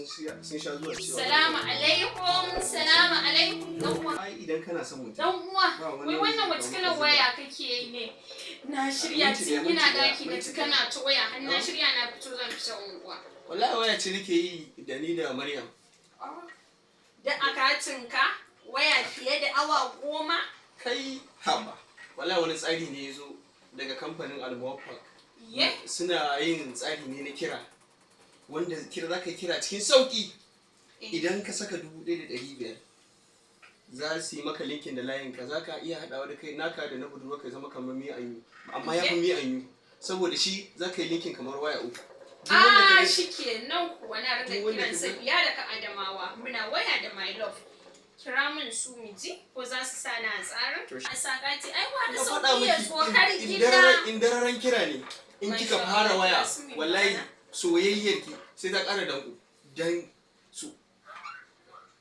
sun sha zuwa cewa. Salamu alaikum, salamu alaikum. Dan uwa. Ai idan kana son mutum. Dan uwa, wai wannan wace kalar waya kake yi ne? Na shirya tun ina daki na kana ta waya, har na shirya na fito zan fita unguwa. Wallahi waya ce nake yi da ni da Maryam. Da akatinka waya fiye da awa 10? Kai haba. Wallahi wani tsari ne ya zo daga kamfanin Almuwaffaq. Suna yin tsari ne na kira. Wanda kira za ka kira cikin sauki. Idan ka saka 1,500 za su yi maka linkin da layinka, za ka iya haɗawa da kai naka da na budurwa ka zama kamar mi anyu. Amma ya fi mi anyu. Saboda shi za ka yi linkin kamar waya 3. Shi ke nan kuwa na rika kiran Safiya daga Adamawa. Muna waya da my love. Kira min su miji ko za su sa na tsarin. A sakati ai wani sauki ya zo har gida. In dararen kira ne. In kika fara waya wallahi soyayyar ki sai ta ƙara danko dan su.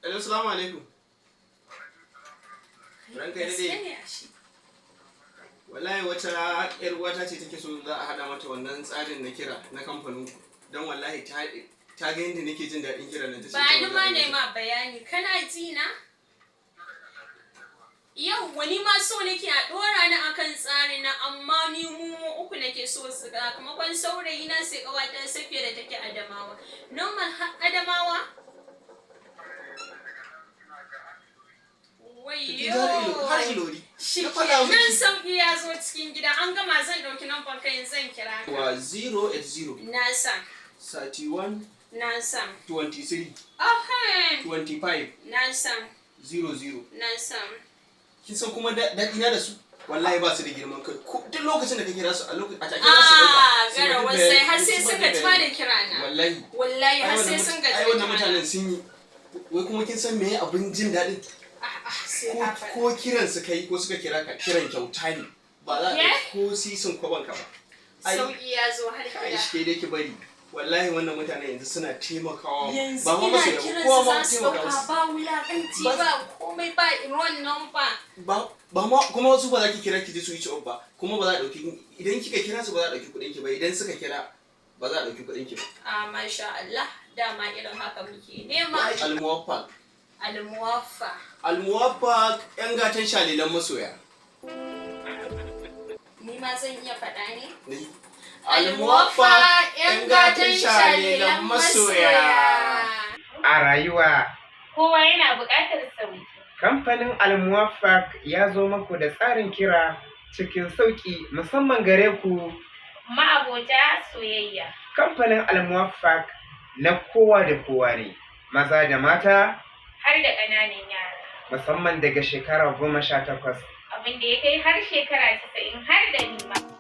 Assalamu alaikum. Ranka ya dade. Wallahi wata yar uwata ce take so za a hada mata wannan tsarin na kira na kamfanin ku. Dan wallahi ta ga yadda nake jin daɗin kiran nan ta ce. Ba ni ma ne ma bayani kana ji na? Yau wani ma so nake a ɗora ni akan tsari na amma ni mu uku nake so su ga kamakon saurayi na sai kawata Safiya da take Adamawa. Normal Adamawa? Wayyo! Har ilori. Shi nan sauki ya zo cikin gida an gama zan ɗauki nambar kai zan kira. Wa 080. Na sa. 31. Na sa. 23. 25. Na sa. 00. Na sa. Kin san kuma daɗi na da su wallahi ba su da girman kai duk lokacin da ka kira su a take za su ɗauka. Gara wasai har sai sun gaji ma da kira na. Wallahi har sai sun gaji. Ai wannan mutanen sun yi wai kuma kin san meye abin jin daɗin? Ko kiran su kai ko suka kira ka kiran kyauta ne ba za a ko sisin kwaban ka ba. Sauki ya zo har gida. Ai shi dai ki bari. Wallahi wannan mutanen yanzu suna taimakawa ba ma ba su da kowa ma taimakawa ba wulakanci ba komai ba iron nan ba ma kuma wasu ba za ki kira ki ji su yi ba kuma ba za a dauki idan kika kira su ba za a dauki kuɗin ki ba idan suka kira ba za a dauki kuɗin ki ba. Masha Allah dama irin haka muke nema. Almuwaffaq. Almuwaffaq yan gatan shalilan masoya. Ni ma zan iya faɗa ne? Almuwaffaq yan gatan shalilan masoya. A rayuwa kowa yana buƙatar sauki. Kamfanin Almuwaffaq ya zo muku da tsarin kira cikin sauƙi musamman gare ku ma'abota soyayya. Kamfanin Almuwaffaq na kowa da kowa ne, maza da mata har da ƙananan yara. Musamman daga shekara 18. Abin da ya kai har shekara 90 har da nima.